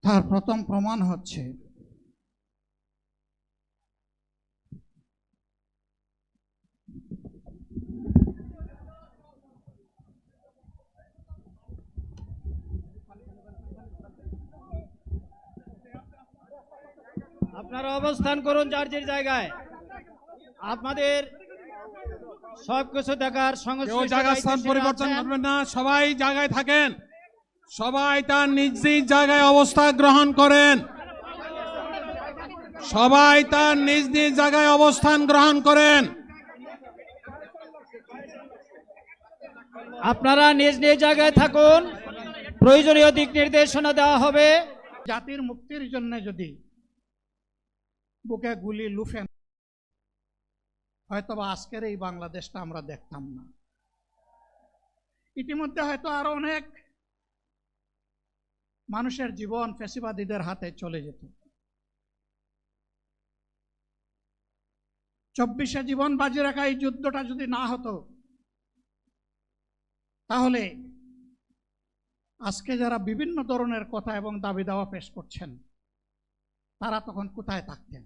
তার প্রথম প্রমাণ হচ্ছে আপনারা অবস্থান করুন যার যার জায়গায়। আপনাদের সবকিছু দেখার কেউ জায়গা স্থান পরিবর্তন করবেন না, সবাই জায়গায় থাকেন। সবাই তার নিজ নিজ জায়গায় অবস্থান গ্রহণ করেন। সবাই তার নিজ নিজ জায়গায় অবস্থান গ্রহণ করেন। আপনারা নিজ নিজ জায়গায় থাকুন, প্রয়োজনীয় দিক নির্দেশনা দেওয়া হবে। জাতির মুক্তির জন্য যদি বুকে গুলি লুফেন, হয়তো আজকের এই বাংলাদেশটা আমরা দেখতাম না। ইতিমধ্যে হয়তো আরো অনেক মানুষের জীবন ফ্যাসিবাদীদের হাতে চলে যেত। 24-এ জীবন বাজি রাখা এই যুদ্ধটা যদি না হতো, তাহলে আজকে যারা বিভিন্ন ধরনের কথা এবং দাবি দাওয়া পেশ করছেন, তারা তখন কোথায় থাকতেন?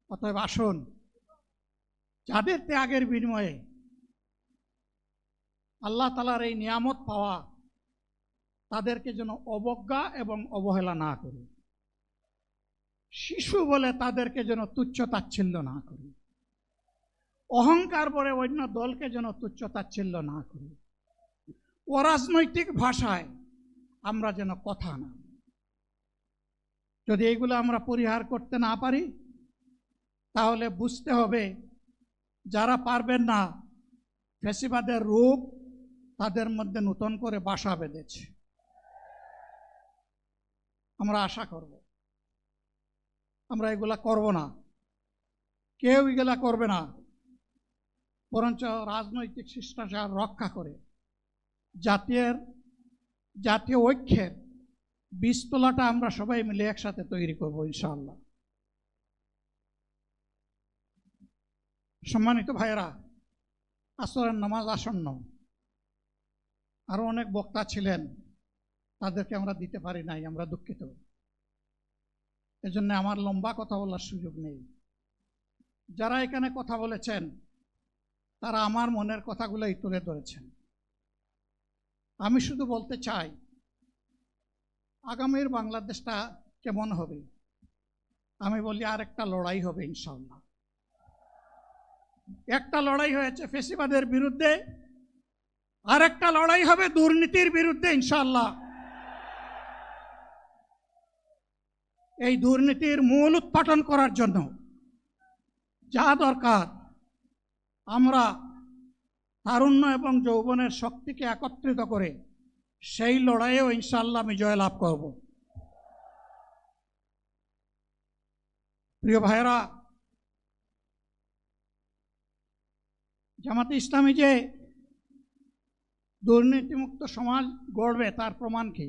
অতএব আসুন, যাদের ত্যাগের বিনিময়ে আল্লাহ তাআলার এই নিয়ামত পাওয়া, তাদেরকে যেন অবজ্ঞা এবং অবহেলা না করি। শিশু বলে তাদেরকে যেন তুচ্ছ তাচ্ছিল্য না করি। অহংকার বলে অন্য দলকে যেন তুচ্ছ তাচ্ছিল্য না করি। অরাজনৈতিক ভাষায় আমরা যেন কথা না। যদি এগুলো আমরা পরিহার করতে না পারি, তাহলে বুঝতে হবে যারা পারবেন না, ফ্যাসিবাদের রূপ তাদের মধ্যে নতুন করে বাসা বেঁধেছে। আমরা আশা করব আমরা এগুলা করব না, কেউ এগুলা করবে না, বরঞ্চ রাজনৈতিক শিষ্টাচার রক্ষা করে জাতীয় ঐক্যের বীজতলাটা আমরা সবাই মিলে একসাথে তৈরি করব ইনশাআল্লাহ। সম্মানিত ভাইয়েরা, আসরের নামাজ আসন্ন, আরো অনেক বক্তা ছিলেন, তাদেরকে আমরা দিতে পারি নাই, আমরা দুঃখিত। এজন্য আমার লম্বা কথা বলার সুযোগ নেই। যারা এখানে কথা বলেছেন, তারা আমার মনের কথাগুলোই তুলে ধরেছেন। আমি শুধু বলতে চাই, আগামীর বাংলাদেশটা কেমন হবে? আমি বলি আরেকটা লড়াই হবে ইনশাআল্লাহ। একটা লড়াই হয়েছে ফ্যাসিবাদের বিরুদ্ধে, আরেকটা লড়াই হবে দুর্নীতির বিরুদ্ধে ইনশাআল্লাহ। এই দুর্নীতির মূল উৎপাটন করার জন্য যা দরকার, আমরা তারুণ্য এবং যৌবনের শক্তিকে একত্রিত করে সেই লড়াইয়েও ইনশাআল্লাহ আমি জয়লাভ করব। প্রিয় ভাইয়েরা, জামাতে ইসলামী যে দুর্নীতিমুক্ত সমাজ গড়বে, তার প্রমাণ কি?